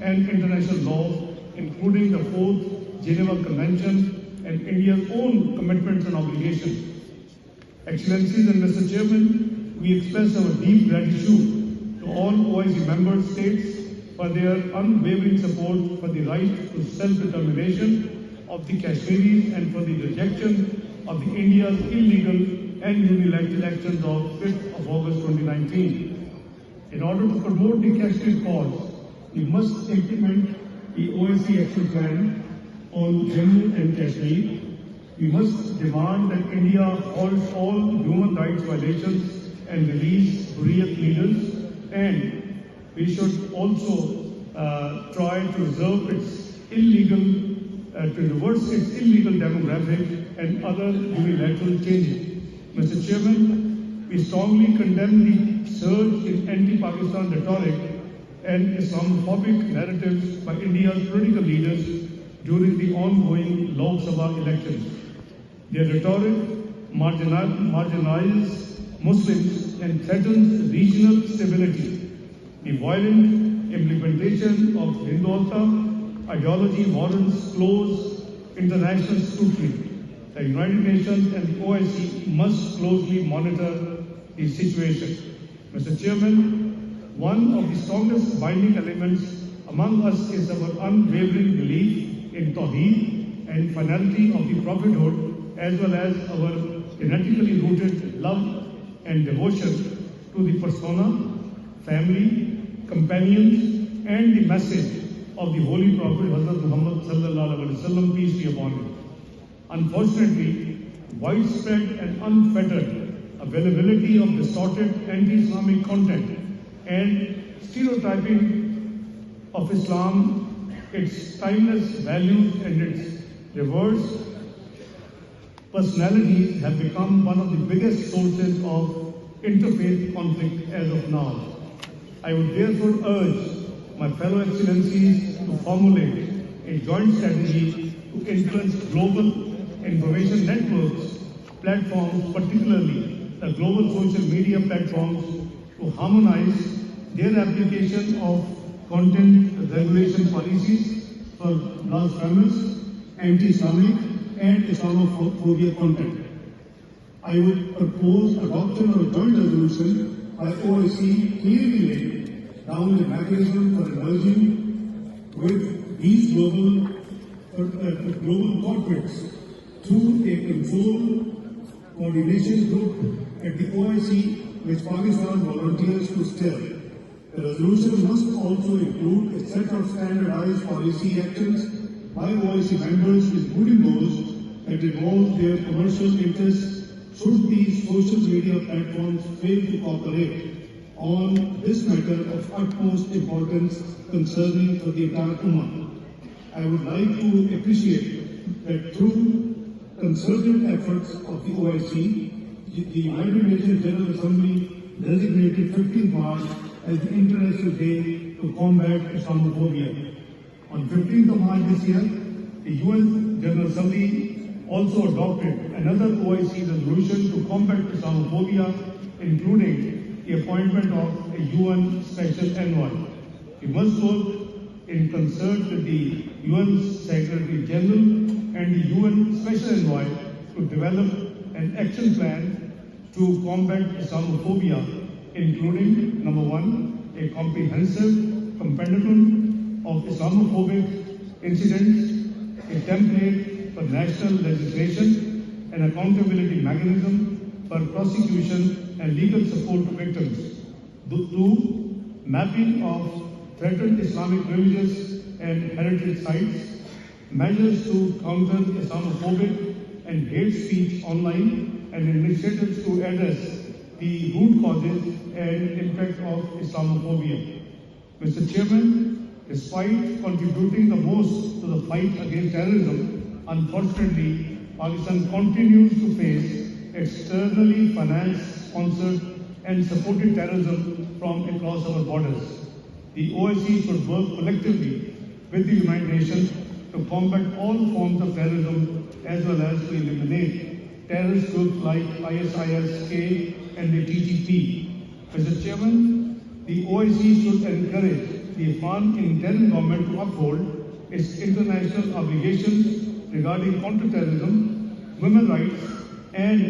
and international law, including the 4th Geneva Convention and India's own commitments and obligations. Excellencies and Mr. Chairman, we express our deep gratitude to all OIC member states for their unwavering support for the right to self-determination of the Kashmiris and for the rejection of the India's illegal and unilateral actions of 5th of August 2019. In order to promote the Kashmir cause, we must implement the OIC action plan on Jammu and Kashmir. We must demand that India halts all human rights violations and release Hurriyat leaders, and we should also try to reverse its illegal demographic and other unilateral changes. Mr. Chairman, we strongly condemn the surge in anti-Pakistan rhetoric and Islamophobic narratives by India's political leaders during the ongoing Lok Sabha elections. Their rhetoric marginalizes Muslims and threatens regional stability. The violent implementation of Hindutva ideology warrants close international scrutiny. The United Nations and the OIC must closely monitor the situation. Mr. Chairman, one of the strongest binding elements among us is our unwavering belief in Tawheed and finality of the prophethood, as well as our genetically rooted love and devotion to the persona, family, companions, and the message of the Holy Prophet Hazrat Muhammad sallallahu alaihi wasallam, peace be upon him. Unfortunately, widespread and unfettered availability of distorted anti-Islamic content and stereotyping of Islam, its timeless values and its reverse personalities have become one of the biggest sources of interfaith conflict as of now. I would therefore urge my fellow excellencies to formulate a joint strategy to influence global information networks, platforms, particularly the global social media platforms, to harmonize their application of content regulation policies for blasphemous, anti-Islamic, and Islamophobia content. I would propose adoption of a joint resolution by OIC clearly laid down a mechanism for emerging with these global corporates through a controlled coordination group at the OIC, which Pakistan volunteers to steer. The resolution must also include a set of standardized policy actions by OIC members, including those that involve their commercial interests, should these social media platforms fail to cooperate on this matter of utmost importance concerning for the entire Ummah. I would like to appreciate that through concerted efforts of the OIC, the United Nations General Assembly designated 15th March as the International Day to combat Islamophobia. On 15th of March this year, the UN General Assembly also adopted another OIC resolution to combat Islamophobia, including the appointment of a UN Special Envoy. We must work in concert with the UN Secretary General and the UN Special Envoy to develop an action plan to combat Islamophobia, including, number one, a comprehensive compendium of Islamophobic incidents, a template for national legislation, an accountability mechanism for prosecution and legal support to victims. Two, mapping of threatened Islamic religious and heritage sites, measures to counter Islamophobic and hate speech online, and initiatives to address the root causes and impact of Islamophobia. Mr. Chairman, despite contributing the most to the fight against terrorism, unfortunately, Pakistan continues to face externally financed, sponsored, and supported terrorism from across our borders. The OIC should work collectively with the United Nations to combat all forms of terrorism, as well as to eliminate terrorist groups like ISIS-K and the TTP. Mr. Chairman, the OIC should encourage the Afghan interim government to uphold its international obligations regarding counter-terrorism, women's rights, and